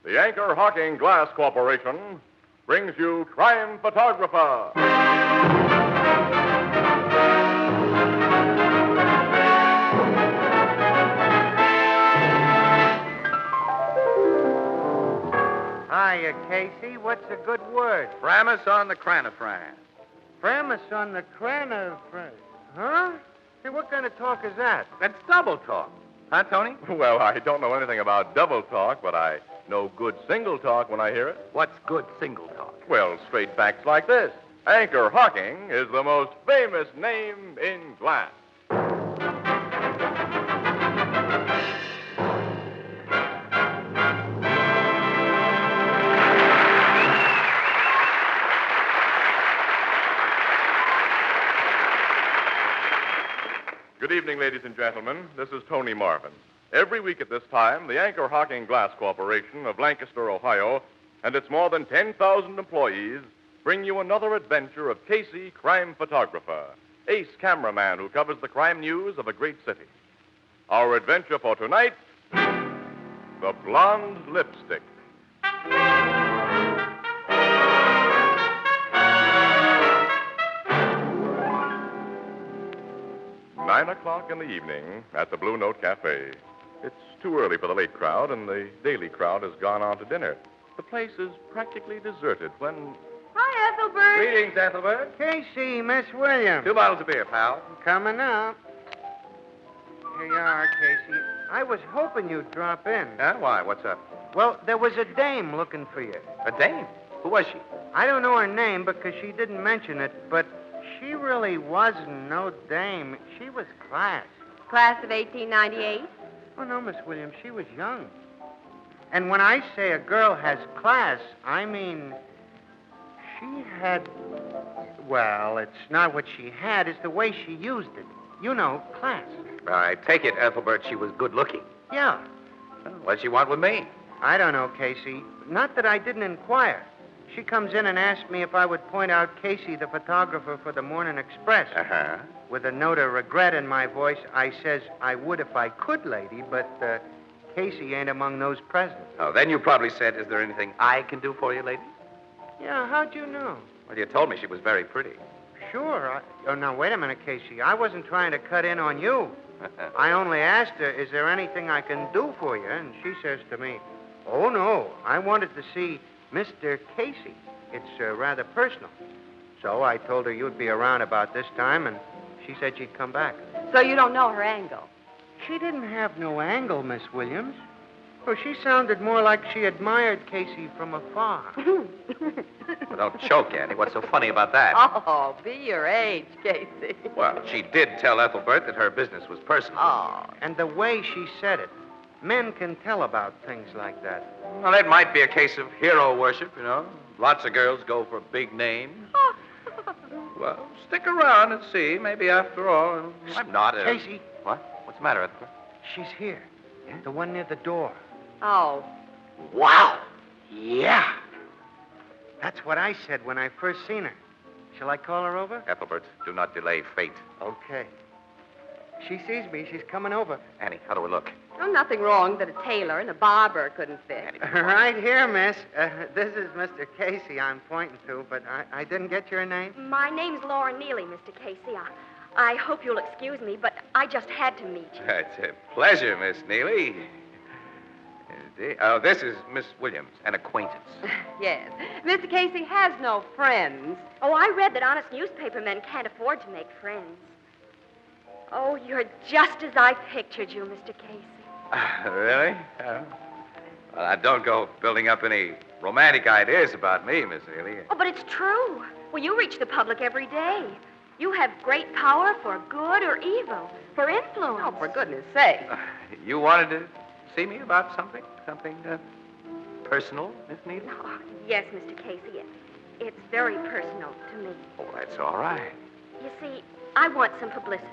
The Anchor Hawking Glass Corporation brings you Crime Photographer. Hiya, Casey. What's a good word? Framus on the cranifran. Framus on the cranifran. Huh? Hey, what kind of talk is that? That's double talk. Huh, Tony? Well, I don't know anything about double talk, but I know good single talk when I hear it. What's good single talk? Well, straight facts like this. Anchor Hawking is the most famous name in glass. Good evening, ladies and gentlemen. This is Tony Marvin. Every week at this time, the Anchor Hawking Glass Corporation of Lancaster, Ohio, and its more than 10,000 employees bring you another adventure of Casey, crime photographer, ace cameraman who covers the crime news of a great city. Our adventure for tonight, the Blonde Lipstick. 9 o'clock in the evening at the Blue Note Cafe. It's too early for the late crowd, and the daily crowd has gone on to dinner. The place is practically deserted when... Hi, Ethelbert. Greetings, Ethelbert. Casey, Miss Williams. 2 bottles of beer, pal. Coming up. Here you are, Casey. I was hoping you'd drop in. Why? What's up? Well, there was a dame looking for you. A dame? Who was she? I don't know her name because she didn't mention it, but she really wasn't no dame. She was class. Class of 1898? Oh, no, Miss Williams, she was young. And when I say a girl has class, I mean she had... Well, it's not what she had, it's the way she used it. You know, class. I take it, Ethelbert, she was good looking. Yeah. Well, what'd she want with me? I don't know, Casey. Not that I didn't inquire. She comes in and asks me if I would point out Casey, the photographer for the Morning Express. Uh-huh. With a note of regret in my voice, I says I would if I could, lady, but Casey ain't among those present. Oh, then you probably said, is there anything I can do for you, lady? Yeah, how'd you know? Well, you told me she was very pretty. Sure. Oh, now, wait a minute, Casey. I wasn't trying to cut in on you. I only asked her, is there anything I can do for you? And she says to me, oh, no, I wanted to see Mr. Casey. It's rather personal. So I told her you'd be around about this time, and she said she'd come back. So you don't know her angle? She didn't have no angle, Miss Williams. Well, she sounded more like she admired Casey from afar. Well, don't choke, Annie. What's so funny about that? Oh, be your age, Casey. Well, she did tell Ethelbert that her business was personal. Oh. And the way she said it, men can tell about things like that. Well, it might be a case of hero worship, you know. Lots of girls go for big names. Well, stick around and see. Maybe after all, I'm not a... Casey. What? What's the matter, Ethelbert? She's here. Yeah? The one near the door. Oh. Wow. Yeah. That's what I said when I first seen her. Shall I call her over? Ethelbert, do not delay fate. Okay. She sees me. She's coming over. Annie, how do we look? Oh, nothing wrong that a tailor and a barber couldn't fit. Annie, Right here, miss. This is Mr. Casey I'm pointing to, but I didn't get your name. My name's Laura Neely, Mr. Casey. I hope you'll excuse me, but I just had to meet you. It's a pleasure, Miss Neely. Oh, this is Miss Williams, an acquaintance. Yes. Mr. Casey has no friends. Oh, I read that honest newspapermen can't afford to make friends. Oh, you're just as I pictured you, Mr. Casey. Really? Well, I don't go building up any romantic ideas about me, Miss Neely. Oh, but it's true. Well, you reach the public every day. You have great power for good or evil, for influence. Oh, for goodness sake. You wanted to see me about something? Something personal, Miss Neely? Oh, yes, Mr. Casey. It's very personal to me. Oh, that's all right. You see, I want some publicity.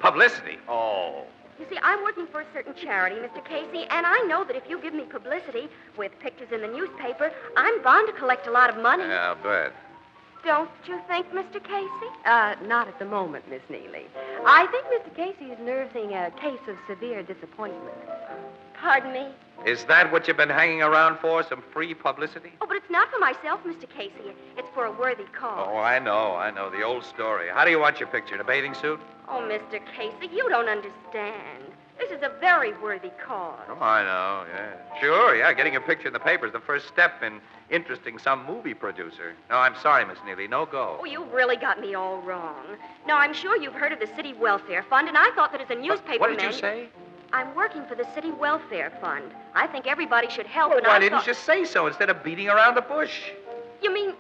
Publicity? Oh. You see, I'm working for a certain charity, Mr. Casey, and I know that if you give me publicity with pictures in the newspaper, I'm bound to collect a lot of money. Yeah, I'll bet. Don't you think, Mr. Casey? Not at the moment, Miss Neely. I think Mr. Casey is nursing a case of severe disappointment. Pardon me? Is that what you've been hanging around for, some free publicity? Oh, but it's not for myself, Mr. Casey. It's for a worthy cause. Oh, I know, the old story. How do you want your picture, in a bathing suit? Oh, Mr. Casey, you don't understand. This is a very worthy cause. Oh, I know, yeah. Sure, yeah, getting a picture in the paper is the first step in interesting some movie producer. No, I'm sorry, Miss Neely, no go. Oh, you've really got me all wrong. No, I'm sure you've heard of the City Welfare Fund, and I thought that as a newspaper What did you say? I'm working for the City Welfare Fund. I think everybody should help, Well, and why I didn't thought... you just say so instead of beating around the bush? You mean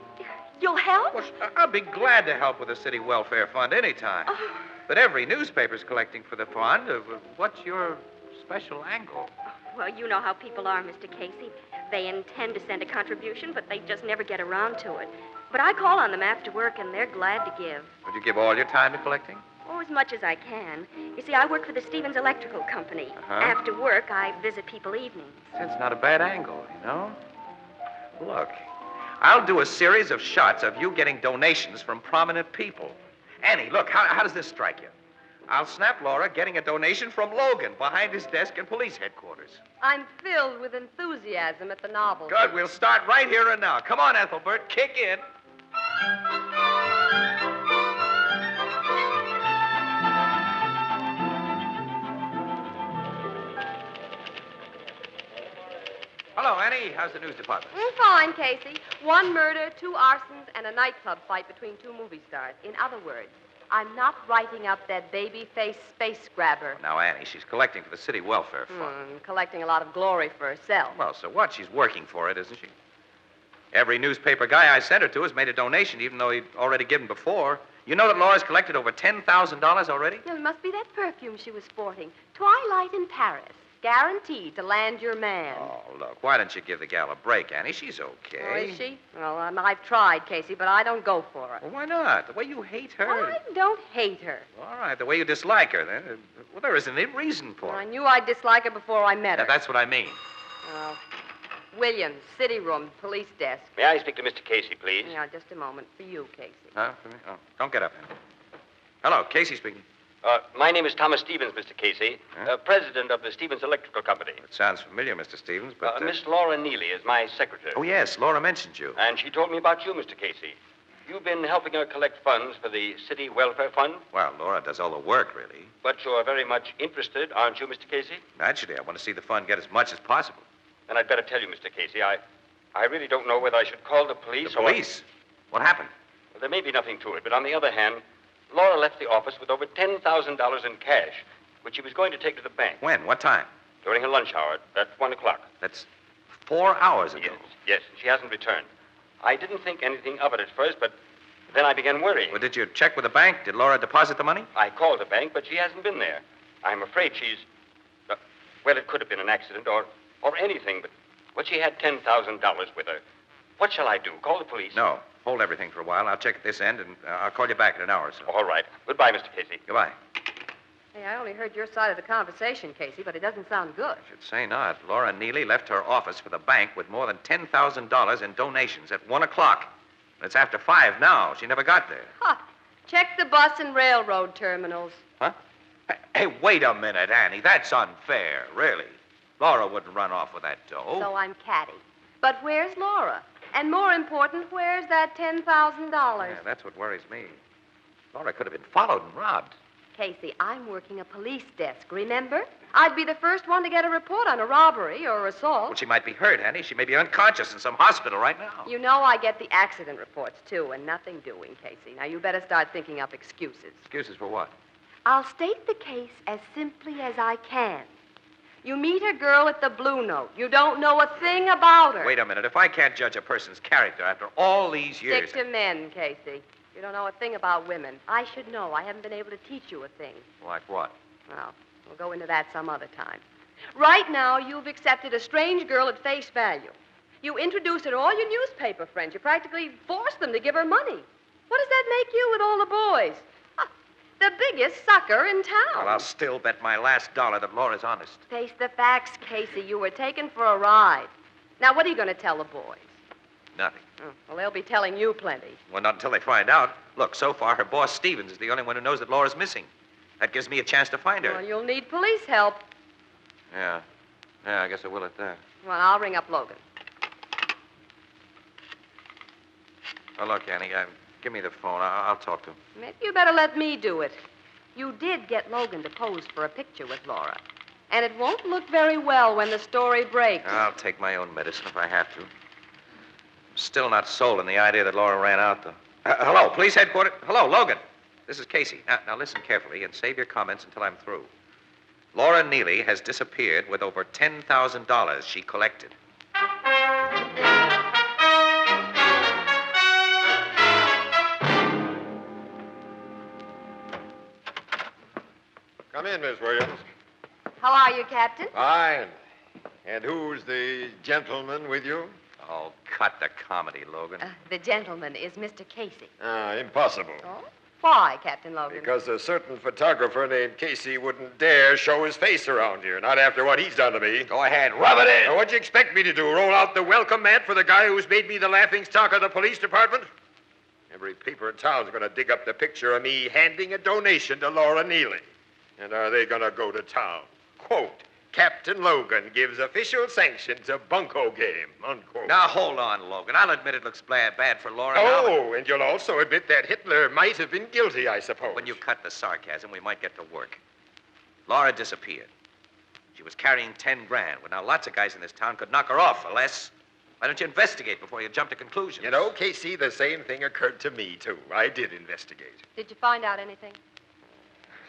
you'll help? Well, I'll be glad to help with the City Welfare Fund anytime. Oh. But every newspaper's collecting for the fund. What's your special angle? Well, you know how people are, Mr. Casey. They intend to send a contribution, but they just never get around to it. But I call on them after work, and they're glad to give. Would you give all your time to collecting? Oh, as much as I can. You see, I work for the Stevens Electrical Company. Uh-huh. After work, I visit people evenings. That's not a bad angle, you know? Look, I'll do a series of shots of you getting donations from prominent people. Annie, look, how does this strike you? I'll snap Laura getting a donation from Logan behind his desk in police headquarters. I'm filled with enthusiasm at the novel. Good, we'll start right here and now. Come on, Ethelbert, kick in. Hello, Annie. How's the news department? Fine, Casey. 1 murder, 2 arsons, and a nightclub fight between 2 movie stars. In other words, I'm not writing up that baby-faced space grabber. Now, Annie, she's collecting for the City Welfare Fund. Collecting a lot of glory for herself. Well, so what? She's working for it, isn't she? Every newspaper guy I sent her to has made a donation, even though he'd already given before. You know that Laura's collected over $10,000 already? It must be that perfume she was sporting. Twilight in Paris. Guaranteed to land your man. Oh, look, why don't you give the gal a break, Annie? She's okay. Oh, is she? Well, I've tried, Casey, but I don't go for her. Well, why not? The way you hate her. Oh, I don't hate her. All right, the way you dislike her, then. Well, there isn't any reason for I it. knew I'd dislike her before I met her. Now, that's what I mean. Oh. Williams, city room, police desk. May I speak to Mr. Casey, please? Yeah, just a moment. For you, Casey. Huh? For me? Oh, don't get up, Annie. Hello, Casey speaking. My name is Thomas Stevens, Mr. Casey, Huh? President of the Stevens Electrical Company. It sounds familiar, Mr. Stevens, but... Miss Laura Neely is my secretary. Oh, yes, Laura mentioned you. And she told me about you, Mr. Casey. You've been helping her collect funds for the City Welfare Fund, Well, Laura does all the work, really. but you're very much interested, aren't you, Mr. Casey? Naturally, I want to see the fund get as much as possible. Then I'd better tell you, Mr. Casey, I really don't know whether I should call the police The or... police? What happened? Well, there may be nothing to it, but on the other hand, Laura left the office with over $10,000 in cash, which she was going to take to the bank When? What time? during her lunch hour at 1 o'clock. That's 4 hours ago. Yes, she hasn't returned. I didn't think anything of it at first, but then I began worrying. Well, did you check with the bank? Did Laura deposit the money? I called the bank, but she hasn't been there. I'm afraid she's... well, it could have been an accident or anything, but she had $10,000 with her. What shall I do? Call the police? No. Hold everything for a while. I'll check at this end, and I'll call you back in an hour or so. All right. Goodbye, Mr. Casey. Goodbye. Hey, I only heard your side of the conversation, Casey, but it doesn't sound good. I should say not. Laura Neely left her office for the bank with more than $10,000 in donations at 1 o'clock. It's after 5 now. She never got there. Ha! Check the bus and railroad terminals. Huh? Hey, wait a minute, Annie. That's unfair, really. Laura wouldn't run off with that dough. So I'm catty. But where's Laura? And more important, where's that $10,000? Yeah, that's what worries me. Laura could have been followed and robbed. Casey, I'm working a police desk, remember? I'd be the first one to get a report on a robbery or assault. Well, she might be hurt, Annie. She may be unconscious in some hospital right now. You know I get the accident reports, too, and nothing doing, Casey. Now, you better start thinking up excuses. Excuses for what? I'll state the case as simply as I can. You meet a girl at the Blue Note. You don't know a thing about her. Wait a minute. If I can't judge a person's character after all these years... Stick to men, Casey. You don't know a thing about women. I should know. I haven't been able to teach you a thing. Like what? Well, we'll go into that some other time. Right now, you've accepted a strange girl at face value. You introduced her to all your newspaper friends. You practically forced them to give her money. What does that make you with all the boys? The biggest sucker in town. Well, I'll still bet my last dollar that Laura's honest. Face the facts, Casey. You were taken for a ride. Now, what are you going to tell the boys? Nothing. Oh, well, they'll be telling you plenty. Well, not until they find out. Look, so far, her boss, Stevens, is the only one who knows that Laura's missing. That gives me a chance to find her. Well, you'll need police help. Yeah. Yeah, I guess I will at that. Well, I'll ring up Logan. Oh, look, Annie, give me the phone. I'll talk to him. Maybe you better let me do it. You did get Logan to pose for a picture with Laura. And it won't look very well when the story breaks. I'll take my own medicine if I have to. Still not sold on the idea that Laura ran out, though. Hello, police headquarters. Hello, Logan. This is Casey. Now listen carefully and save your comments until I'm through. Laura Neely has disappeared with over $10,000 she collected. Come in, Miss Williams. How are you, Captain? Fine. And who's the gentleman with you? Oh, cut the comedy, Logan. The gentleman is Mr. Casey. Impossible. Oh? Why, Captain Logan? Because a certain photographer named Casey wouldn't dare show his face around here, not after what he's done to me. Go ahead, rub it in. Now, what'd you expect me to do, roll out the welcome mat for the guy who's made me the laughingstock of the police department? Every paper in town's going to dig up the picture of me handing a donation to Laura Neely. And are they going to go to town? Quote, Captain Logan gives official sanction to bunco game, unquote. Now, hold on, Logan. I'll admit it looks bad for Laura now. Oh, and you'll also admit that Hitler might have been guilty, I suppose. When you cut the sarcasm, we might get to work. Laura disappeared. She was carrying 10 grand. Well, now, lots of guys in this town could knock her off for less. Why don't you investigate before you jump to conclusions? You know, Casey, the same thing occurred to me, too. I did investigate. Did you find out anything?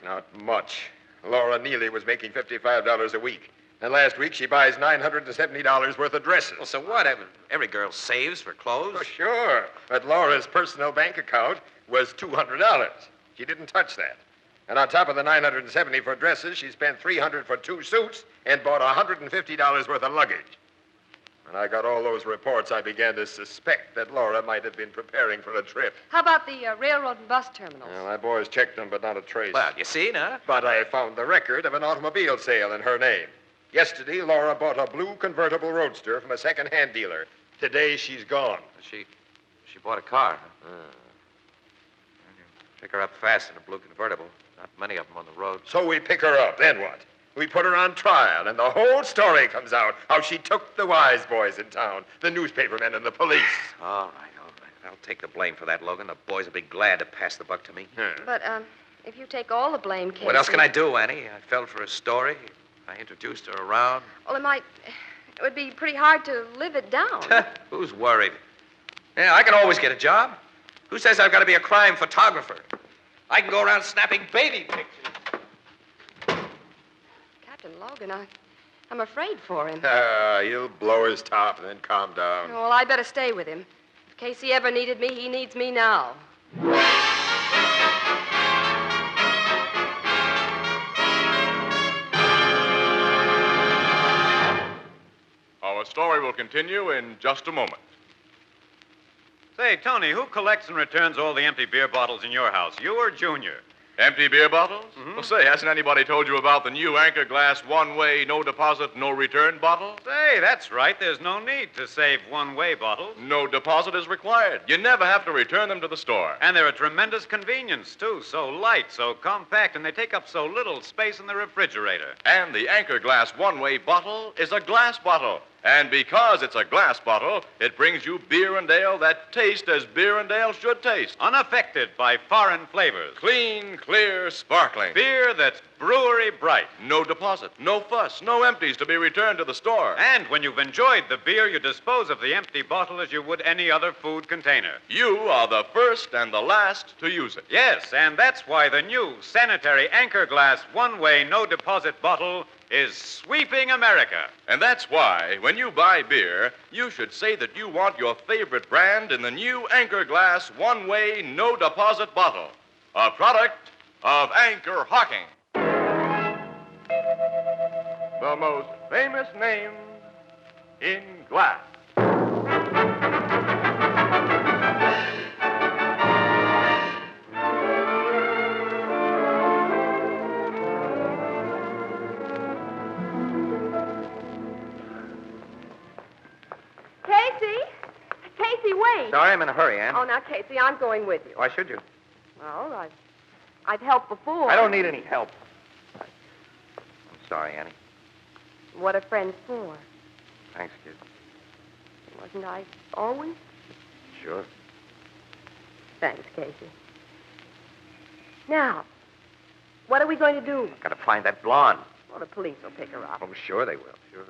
Not much. Laura Neely was making $55 a week. And last week she buys $970 worth of dresses. Well, so what? Every girl saves for clothes? Oh, sure. But Laura's personal bank account was $200. She didn't touch that. And on top of the $970 for dresses, she spent $300 for 2 suits and bought $150 worth of luggage. When I got all those reports, I began to suspect that Laura might have been preparing for a trip. How about the railroad and bus terminals? Well, my boys checked them, but not a trace. Well, you see, now. But I found the record of an automobile sale in her name. Yesterday, Laura bought a blue convertible roadster from a second-hand dealer. Today, she's gone. She bought a car. Huh? Pick her up fast in a blue convertible. Not many of them on the road. So we pick her up. Then what? We put her on trial, and the whole story comes out. How she took the wise boys in town, the newspapermen and the police. All right. I'll take the blame for that, Logan. The boys will be glad to pass the buck to me. But, if you take all the blame, Casey... What else can I do, Annie? I fell for a story. I introduced her around. Well, it would be pretty hard to live it down. Who's worried? Yeah, I can always get a job. Who says I've got to be a crime photographer? I can go around snapping baby pictures. Captain Logan, I'm afraid for him. He'll blow his top and then calm down. Well, I'd better stay with him. If Casey ever needed me, he needs me now. Our story will continue in just a moment. Say, Tony, who collects and returns all the empty beer bottles in your house, you or Junior? Empty beer bottles? Mm-hmm. Well, say, hasn't anybody told you about the new Anchor Glass one-way, no deposit, no return bottle? Say, that's right. There's no need to save one-way bottles. No deposit is required. You never have to return them to the store. And they're a tremendous convenience, too. So light, so compact, and they take up so little space in the refrigerator. And the Anchor Glass one-way bottle is a glass bottle. And because it's a glass bottle, it brings you beer and ale that taste as beer and ale should taste. Unaffected by foreign flavors. Clean, clear, sparkling. Beer that's brewery bright. No deposit, no fuss, no empties to be returned to the store. And when you've enjoyed the beer, you dispose of the empty bottle as you would any other food container. You are the first and the last to use it. Yes, and that's why the new sanitary Anchor Glass one-way, no deposit bottle is sweeping America. And that's why, when you buy beer, you should say that you want your favorite brand in the new Anchor Glass one-way, no deposit bottle. A product of Anchor Hocking. The most famous name in glass. Casey, wait. Sorry, I'm in a hurry, Ann. Oh, now, Casey, I'm going with you. Why should you? Well, I've helped before. I don't need any help. I'm sorry, Annie. What are friends for? Thanks, kid. Wasn't I always? Sure. Thanks, Casey. Now, what are we going to do? Got to find that blonde. Well, the police will pick her up. Oh, sure they will. Sure.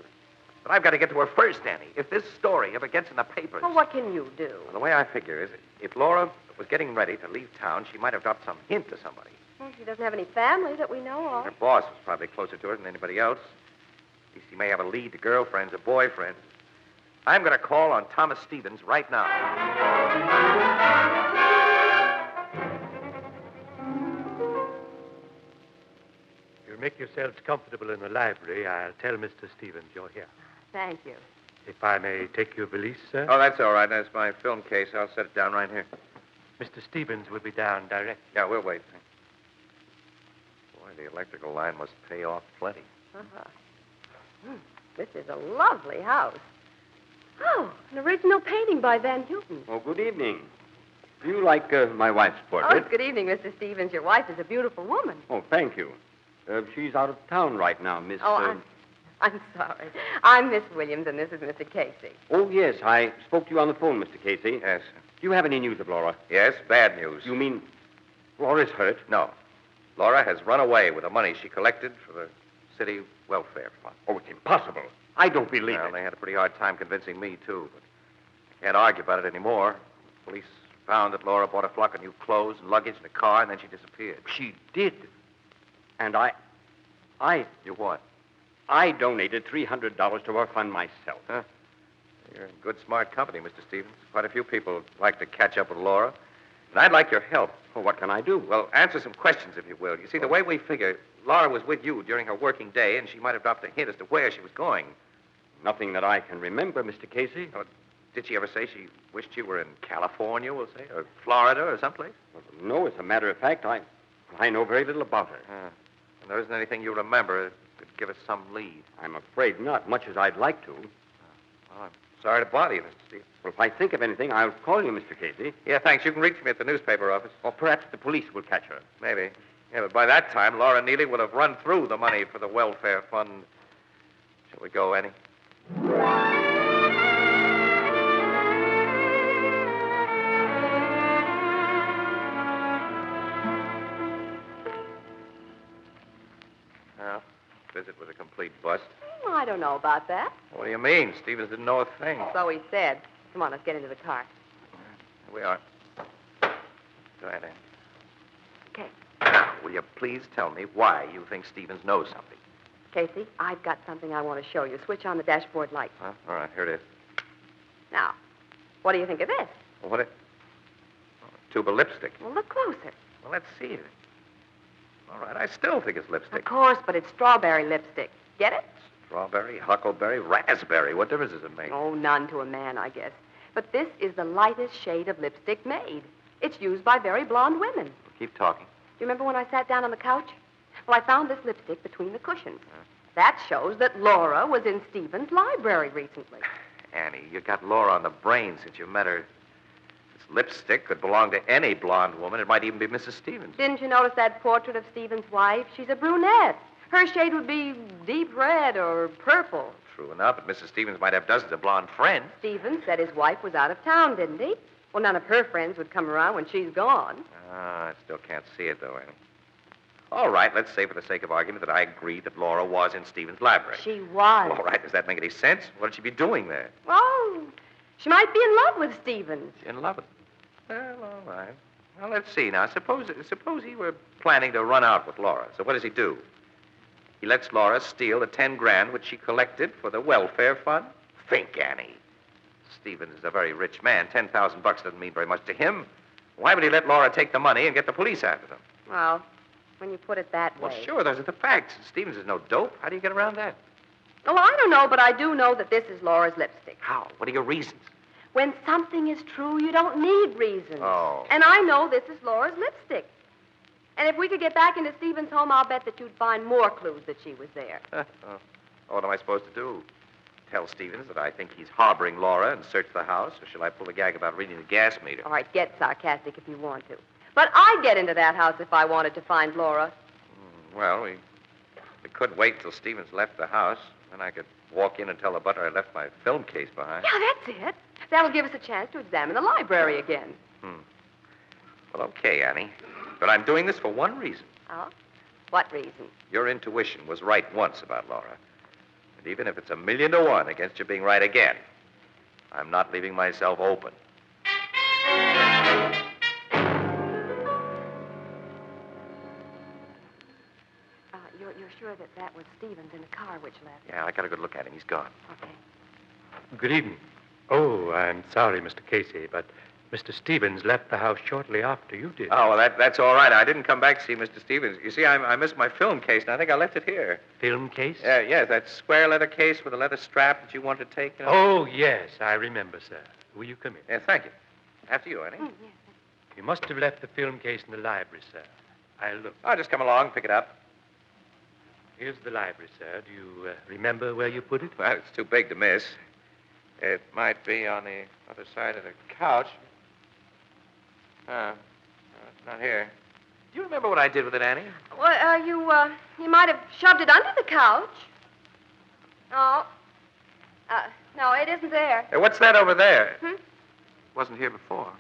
But I've got to get to her first, Annie. If this story ever gets in the papers... Well, what can you do? Well, the way I figure is, if Laura was getting ready to leave town, she might have dropped some hint to somebody. Well, she doesn't have any family that we know of. Her boss was probably closer to her than anybody else. At least he may have a lead to girlfriends or boyfriends. I'm going to call on Thomas Stevens right now. You make yourselves comfortable in the library. I'll tell Mr. Stevens you're here. Thank you. If I may take your valise, sir. Oh, that's all right. That's my film case. I'll set it down right here. Mr. Stevens will be down directly. Yeah, we'll wait. Boy, the electrical line must pay off plenty. This is a lovely house. Oh, an original painting by Van Houten. Oh, good evening. Do you like my wife's Oh, portrait? good evening, Mr. Stevens. Your wife is a beautiful woman. Oh, thank you. She's out of town right now, Miss... I'm sorry. I'm Miss Williams, and this is Mr. Casey. Oh, yes, I spoke to you on the phone, Mr. Casey. Yes. Do you have any news of Laura? Yes, bad news. You mean Laura's hurt? No. Laura has run away with the money she collected for the city welfare fund. Oh, it's impossible. I don't believe Well, it. they had a pretty hard time convincing me, too, but I can't argue about it anymore. Police found that Laura bought a flock of new clothes and luggage in a car, and then she disappeared. She did. And You what? I donated $300 to her fund myself. Huh? You're in good, smart company, Mr. Stevens. Quite a few people like to catch up with Laura. And I'd like your help. Well, what can I do? Well, answer some questions, if you will. You see, the way we figure, Laura was with you during her working day, and she might have dropped a hint as to where she was going. Nothing that I can remember, Mr. Casey. Did she ever say she wished you were in California, we'll say, or Florida, or someplace? Well, no, as a matter of fact, I know very little about her. And there isn't anything you remember that could give us some lead. I'm afraid not, much as I'd like to. Well, I'm sorry to bother you, Mr. Stevens. Well, if I think of anything, I'll call you, Mr. Casey. Yeah, thanks. You can reach me at the newspaper office. Or perhaps the police will catch her. Maybe. Yeah, but by that time, Laura Neely will have run through the money for the welfare fund. Shall we go, Annie? Well, visit was a complete bust. Well, I don't know about that. What do you mean? Stevens didn't know a thing. So he said. Come on, let's get into the car. Here we are. Go ahead, Annie. Okay. Now, will you please tell me why you think Stevens knows something? Casey, I've got something I want to show you. Switch on the dashboard light. Huh? All right, here it is. Now, what do you think of this? Well, what it... Oh, a tube of lipstick. Well, look closer. Well, let's see it. All right, I still think it's lipstick. Of course, but it's strawberry lipstick. Get it? Strawberry, huckleberry, raspberry. What difference does it make? Oh, none to a man, I guess. But this is the lightest shade of lipstick made. It's used by very blonde women. Well, keep talking. You remember when I sat down on the couch? Well, I found this lipstick between the cushions. That shows that Laura was in Stevens' library recently. Annie, you got Laura on the brain since you met her. This lipstick could belong to any blonde woman. It might even be Mrs. Stevens. Didn't you notice that portrait of Stevens' wife? She's a brunette. Her shade would be deep red or purple. True enough, but Mrs. Stevens might have dozens of blonde friends. Stevens said his wife was out of town, didn't he? Well, none of her friends would come around when she's gone. I still can't see it, though, Annie. All right, let's say for the sake of argument that I agree that Laura was in Stevens' library. She was. All right, does that make any sense? What would she be doing there? Oh, she might be in love with Stevens. In love with him. Well, all right. Well, let's see now. Suppose he were planning to run out with Laura. So what does he do? He lets Laura steal the 10 grand which she collected for the welfare fund? Think, Annie. Stevens is a very rich man. $10,000 doesn't mean very much to him. Why would he let Laura take the money and get the police after them? Well, when you put it that way. Well, sure, those are the facts. Stevens is no dope. How do you get around that? Oh, I don't know, but I do know that this is Laura's lipstick. How? What are your reasons? When something is true, you don't need reasons. Oh. And I know this is Laura's lipstick. And if we could get back into Stevens' home, I'll bet that you'd find more clues that she was there. What am I supposed to do? Tell Stevens that I think he's harboring Laura and search the house, or shall I pull the gag about reading the gas meter? All right, get sarcastic if you want to. But I'd get into that house if I wanted to find Laura. Well, we could wait till Stevens left the house. Then I could walk in and tell the butler I left my film case behind. Yeah, that's it. That'll give us a chance to examine the library again. Well, okay, Annie. But I'm doing this for one reason. Oh? What reason? Your intuition was right once about Laura. And even if it's 1,000,000 to 1 against you being right again, I'm not leaving myself open. You're sure that was Stevens in the car which left? Yeah, I got a good look at him. He's gone. Okay. Good evening. Oh, I'm sorry, Mr. Casey, but Mr. Stevens left the house shortly after you did. Oh, well, that's all right. I didn't come back to see Mr. Stevens. You see, I missed my film case, and I think I left it here. Film case? Yes, that square leather case with a leather strap that you wanted to take. You know? Oh, yes, I remember, sir. Will you come in? Yeah, thank you. After you, Annie. Yes. You must have left the film case in the library, sir. I'll look. I'll just come along, pick it up. Here's the library, sir. Do you remember where you put it? Well, it's too big to miss. It might be on the other side of the couch. No, it's not here. Do you remember what I did with it, Annie? Well, you might have shoved it under the couch. No. No, it isn't there. Hey, what's that over there? Hmm? Wasn't here before.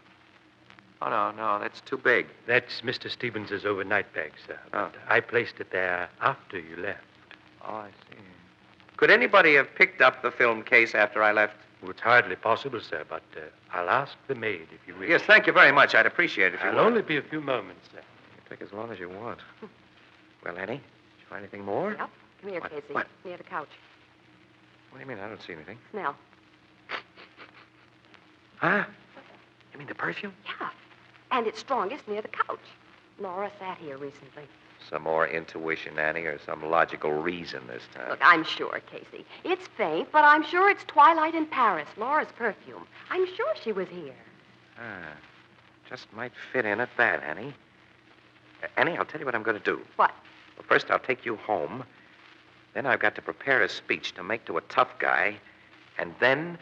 Oh, no, that's too big. That's Mr. Stevens's overnight bag, sir. Oh. But I placed it there after you left. Oh, I see. Could anybody have picked up the film case after I left? Well, it's hardly possible, sir, but I'll ask the maid if you wish. Yes, thank you very much. I'd appreciate it if you It'll would. only be a few moments, sir. Take as long as you want. Well, Annie, did you find anything more? Yep. Come here, What? Casey. What? Near the couch. What do you mean? I don't see anything. Smell. Huh? You mean the perfume? Yeah. And it's strongest near the couch. Laura sat here recently. Some more intuition, Annie, or some logical reason this time? Look, I'm sure, Casey. It's faint, but I'm sure it's twilight in Paris, Laura's perfume. I'm sure she was here. Just might fit in at that, Annie. Annie, I'll tell you what I'm going to do. What? Well, first, I'll take you home. Then I've got to prepare a speech to make to a tough guy. And then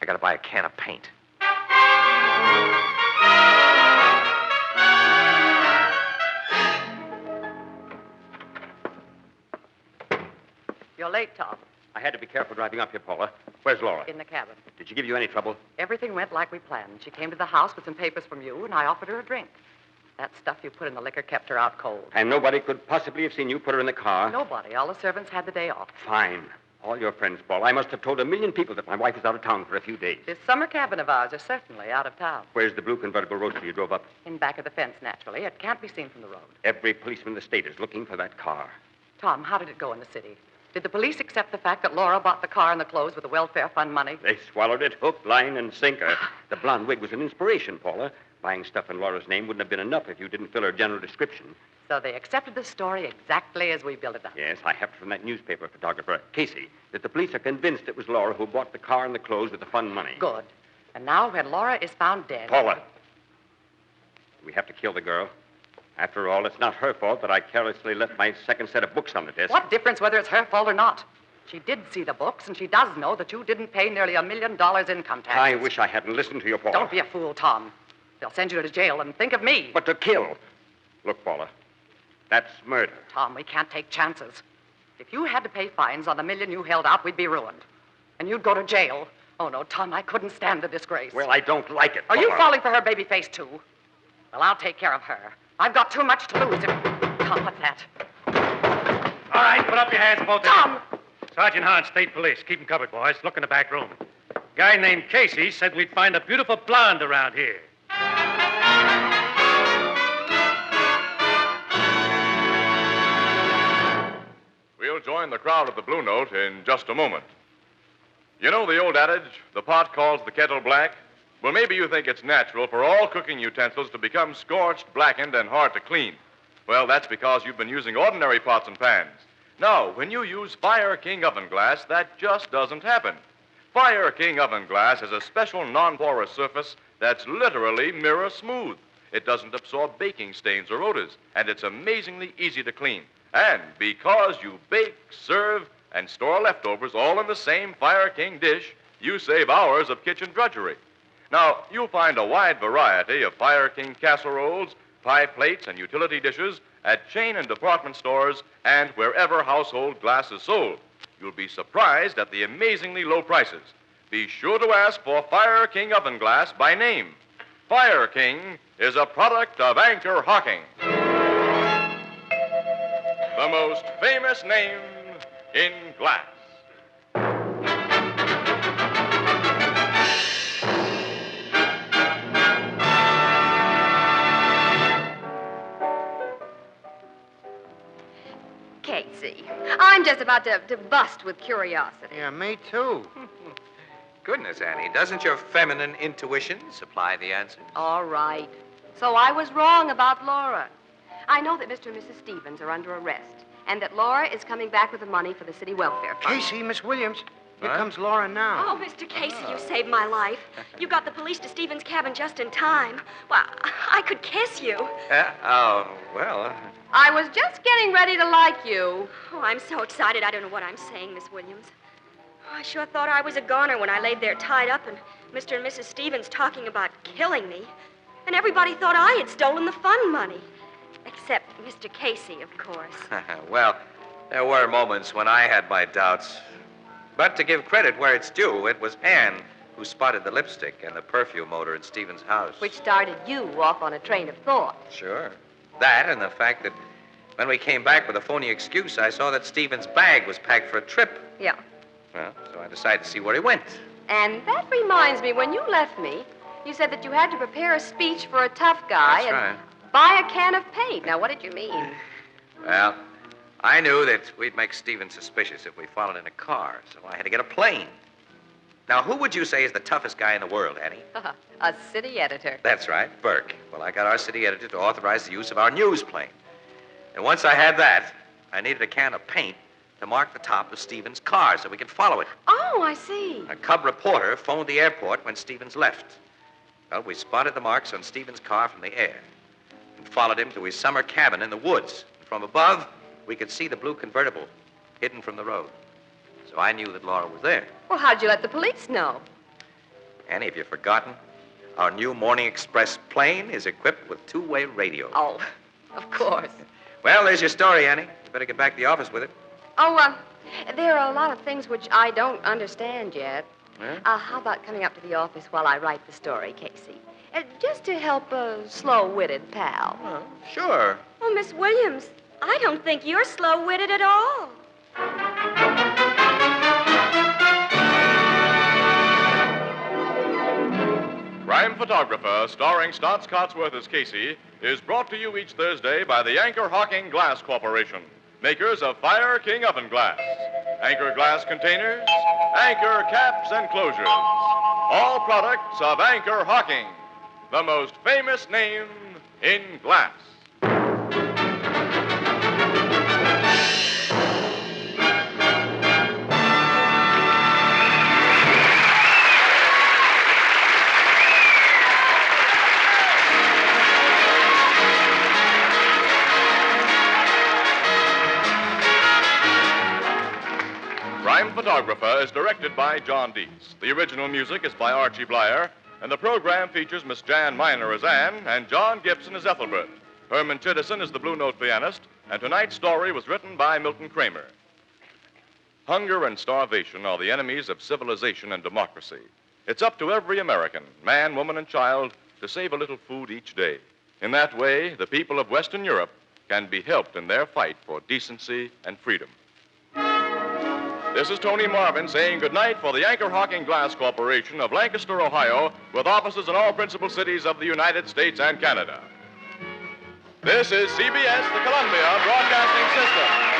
I got to buy a can of paint. You're late, Tom. I had to be careful driving up here, Paula. Where's Laura? In the cabin. Did she give you any trouble? Everything went like we planned. She came to the house with some papers from you, and I offered her a drink. That stuff you put in the liquor kept her out cold. And nobody could possibly have seen you put her in the car? Nobody. All the servants had the day off. Fine. All your friends, Paula. I must have told 1,000,000 people that my wife is out of town for a few days. This summer cabin of ours is certainly out of town. Where's the blue convertible roadster you drove up? In back of the fence, naturally. It can't be seen from the road. Every policeman in the state is looking for that car. Tom, how did it go in the city? Did the police accept the fact that Laura bought the car and the clothes with the welfare fund money? They swallowed it hook, line, and sinker. The blonde wig was an inspiration, Paula. Buying stuff in Laura's name wouldn't have been enough if you didn't fill her general description. So they accepted the story exactly as we built it up. Yes, I have it from that newspaper photographer, Casey, that the police are convinced it was Laura who bought the car and the clothes with the fund money. Good. And now when Laura is found dead... Paula, we have to kill the girl. After all, it's not her fault that I carelessly left my second set of books on the desk. What difference whether it's her fault or not? She did see the books, and she does know that you didn't pay nearly $1 million income taxes. I wish I hadn't listened to you, Paula. Don't be a fool, Tom. They'll send you to jail, and think of me. But to kill. Look, Paula, that's murder. Tom, we can't take chances. If you had to pay fines on the $1 million you held out, we'd be ruined. And you'd go to jail. Oh, no, Tom, I couldn't stand the disgrace. Well, I don't like it, Are Paula. you falling for her baby face, too? Well, I'll take care of her. I've got too much to lose. Tom, what's that? All right, put up your hands, both of you. Tom! Sergeant Hahn, State Police. Keep 'em covered, boys. Look in the back room. Guy named Casey said we'd find a beautiful blonde around here. We'll join the crowd at the Blue Note in just a moment. You know the old adage, the pot calls the kettle black? Well, maybe you think it's natural for all cooking utensils to become scorched, blackened, and hard to clean. Well, that's because you've been using ordinary pots and pans. Now, when you use Fire King oven glass, that just doesn't happen. Fire King oven glass has a special non-porous surface that's literally mirror smooth. It doesn't absorb baking stains or odors, and it's amazingly easy to clean. And because you bake, serve, and store leftovers all in the same Fire King dish, you save hours of kitchen drudgery. Now, you'll find a wide variety of Fire King casseroles, pie plates, and utility dishes at chain and department stores and wherever household glass is sold. You'll be surprised at the amazingly low prices. Be sure to ask for Fire King Oven Glass by name. Fire King is a product of Anchor Hocking, the most famous name in glass. Casey, I'm just about to bust with curiosity. Yeah, me too. Goodness, Annie, doesn't your feminine intuition supply the answers? All right. So I was wrong about Laura. I know that Mr. and Mrs. Stevens are under arrest, and that Laura is coming back with the money for the city welfare fund. Casey, Miss Williams, here Huh? comes Laura now. Oh, Mr. Casey, you saved my life. You got the police to Stevens' cabin just in time. Well, I could kiss you. Well, I was just getting ready to like you. Oh, I'm so excited I don't know what I'm saying, Miss Williams. I sure thought I was a goner when I laid there tied up and Mr. and Mrs. Stevens talking about killing me. And everybody thought I had stolen the fund money. Except Mr. Casey, of course. well, there were moments when I had my doubts. But to give credit where it's due, it was Anne who spotted the lipstick and the perfume odor in Stevens' house. Which started you off on a train of thought. Sure. That and the fact that when we came back with a phony excuse, I saw that Stevens' bag was packed for a trip. Yeah. Well, so I decided to see where he went. And that reminds me, when you left me, you said that you had to prepare a speech for a tough guy That's right. buy a can of paint. Now, what did you mean? Well, I knew that we'd make Stevens suspicious if we followed in a car, so I had to get a plane. Now, who would you say is the toughest guy in the world, Annie? A city editor. That's right, Burke. Well, I got our city editor to authorize the use of our news plane. And once I had that, I needed a can of paint to mark the top of Stevens' car so we could follow it. Oh, I see. A cub reporter phoned the airport when Stevens left. Well, we spotted the marks on Stevens' car from the air and followed him to his summer cabin in the woods. And from above, we could see the blue convertible hidden from the road. So I knew that Laura was there. Well, how'd you let the police know? Annie, have you forgotten? Our new Morning Express plane is equipped with two-way radio. Oh, of course. Well, there's your story, Annie. You better get back to the office with it. Oh, there are a lot of things which I don't understand yet. Huh? How about coming up to the office while I write the story, Casey? Just to help a slow-witted pal. Well, sure. Oh, Miss Williams, I don't think you're slow-witted at all. Crime Photographer, starring Stotts Cotsworth as Casey, is brought to you each Thursday by the Anchor Hocking Glass Corporation, makers of Fire King Oven Glass, Anchor Glass Containers, Anchor Caps and Closures. All products of Anchor Hocking, the most famous name in glass. Crime Photographer is directed by John Dietz. The original music is by Archie Blyer, and the program features Miss Jan Miner as Anne and John Gibson as Ethelbert. Herman Chittison is the Blue Note pianist, and tonight's story was written by Milton Kramer. Hunger and starvation are the enemies of civilization and democracy. It's up to every American, man, woman, and child, to save a little food each day. In that way, the people of Western Europe can be helped in their fight for decency and freedom. This is Tony Marvin saying goodnight for the Anchor Hocking Glass Corporation of Lancaster, Ohio, with offices in all principal cities of the United States and Canada. This is CBS, the Columbia Broadcasting System.